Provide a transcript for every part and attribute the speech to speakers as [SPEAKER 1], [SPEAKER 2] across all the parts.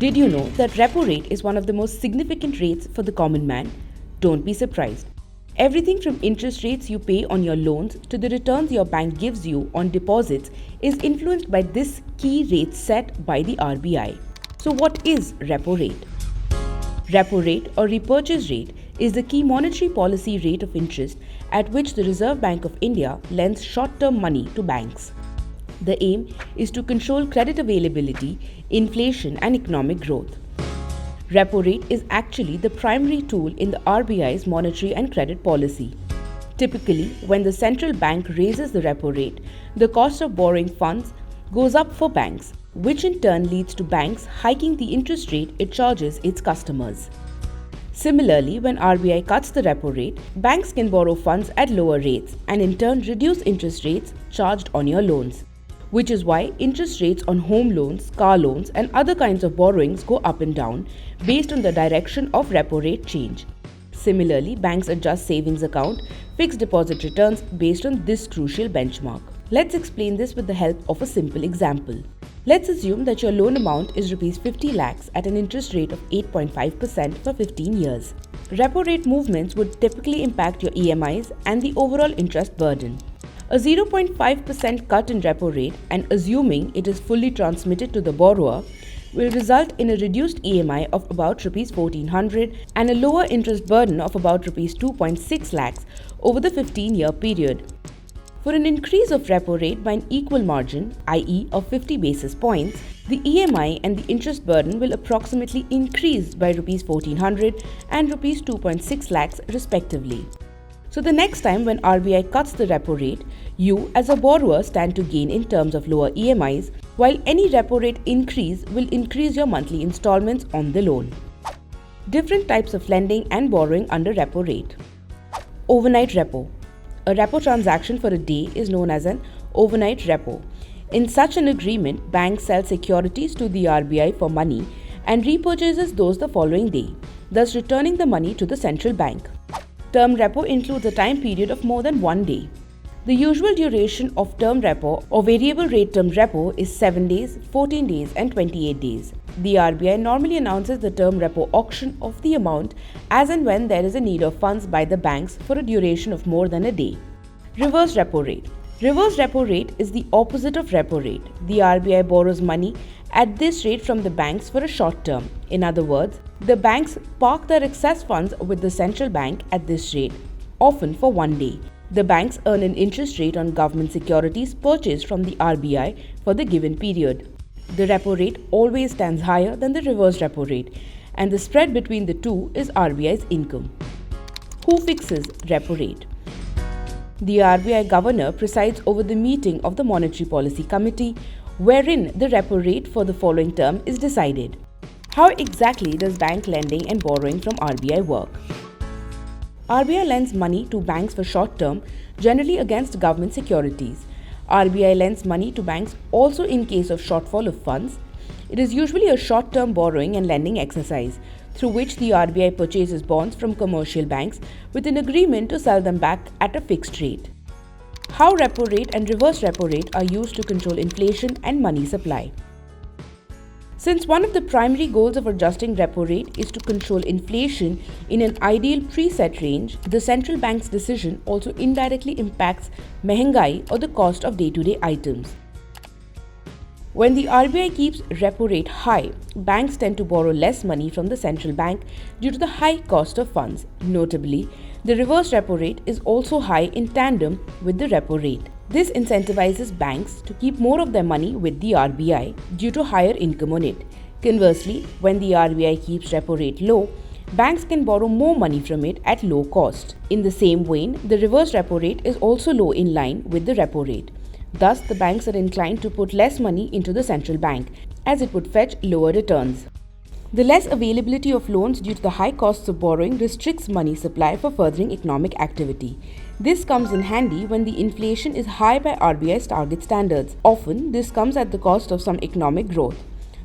[SPEAKER 1] Did you know that repo rate is one of the most significant rates for the common man? Don't be surprised. Everything from interest rates you pay on your loans to the returns your bank gives you on deposits is influenced by this key rate set by the RBI. So what is repo rate? Repo rate or repurchase rate is the key monetary policy rate of interest at which the Reserve Bank of India lends short-term money to banks. The aim is to control credit availability, inflation and economic growth. Repo rate is actually the primary tool in the RBI's monetary and credit policy. Typically, when the central bank raises the repo rate, the cost of borrowing funds goes up for banks, which in turn leads to banks hiking the interest rate it charges its customers. Similarly, when RBI cuts the repo rate, banks can borrow funds at lower rates and in turn reduce interest rates charged on your loans, which is why interest rates on home loans, car loans and other kinds of borrowings go up and down based on the direction of repo rate change. Similarly, banks adjust savings account fixed deposit returns based on this crucial benchmark. Let's explain this with the help of a simple example. Let's assume that your loan amount is Rs 50 lakhs at an interest rate of 8.5% for 15 years. Repo rate movements would typically impact your EMIs and the overall interest burden. A 0.5% cut in repo rate, and assuming it is fully transmitted to the borrower, will result in a reduced EMI of about Rs 1400 and a lower interest burden of about Rs 2.6 lakhs over the 15-year period. For an increase of repo rate by an equal margin, i.e. of 50 basis points, the EMI and the interest burden will approximately increase by Rs 1400 and Rs 2.6 lakhs respectively. So the next time when RBI cuts the repo rate, you as a borrower stand to gain in terms of lower EMIs, while any repo rate increase will increase your monthly installments on the loan. Different types of lending and borrowing under repo rate. Overnight repo. A repo transaction for a day is known as an overnight repo. In such an agreement, banks sell securities to the RBI for money and repurchases those the following day, thus returning the money to the central bank. Term repo includes a time period of more than 1 day. The usual duration of term repo or variable rate term repo is 7 days, 14 days and 28 days. The RBI normally announces the term repo auction of the amount as and when there is a need of funds by the banks for a duration of more than a day. Reverse repo rate. Reverse repo rate is the opposite of repo rate. The RBI borrows money at this rate from the banks for a short term. In other words, the banks park their excess funds with the central bank at this rate, often for 1 day. The banks earn an interest rate on government securities purchased from the RBI for the given period. The repo rate always stands higher than the reverse repo rate, and the spread between the two is RBI's income. Who fixes repo rate? The RBI governor presides over the meeting of the Monetary Policy Committee, wherein the repo rate for the following term is decided. How exactly does bank lending and borrowing from RBI work? RBI lends money to banks for short term, generally against government securities. RBI lends money to banks also in case of shortfall of funds. It is usually a short-term borrowing and lending exercise through which the RBI purchases bonds from commercial banks with an agreement to sell them back at a fixed rate. How repo rate and reverse repo rate are used to control inflation and money supply. Since one of the primary goals of adjusting repo rate is to control inflation in an ideal preset range, the central bank's decision also indirectly impacts mehengai or the cost of day-to-day items. When the RBI keeps repo rate high, banks tend to borrow less money from the central bank due to the high cost of funds. Notably, the reverse repo rate is also high in tandem with the repo rate. This incentivizes banks to keep more of their money with the RBI due to higher income on it. Conversely, when the RBI keeps repo rate low, banks can borrow more money from it at low cost. In the same vein, the reverse repo rate is also low in line with the repo rate. Thus, the banks are inclined to put less money into the central bank, as it would fetch lower returns. The less availability of loans due to the high costs of borrowing restricts money supply for furthering economic activity. This comes in handy when the inflation is high by RBI's target standards. Often, this comes at the cost of some economic growth.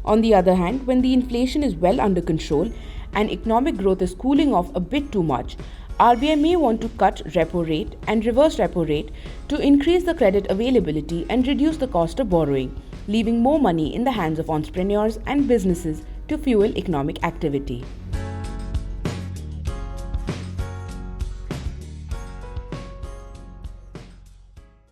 [SPEAKER 1] On the other hand, when the inflation is well under control and economic growth is cooling off a bit too much, RBI may want to cut repo rate and reverse repo rate to increase the credit availability and reduce the cost of borrowing, leaving more money in the hands of entrepreneurs and businesses to fuel economic activity.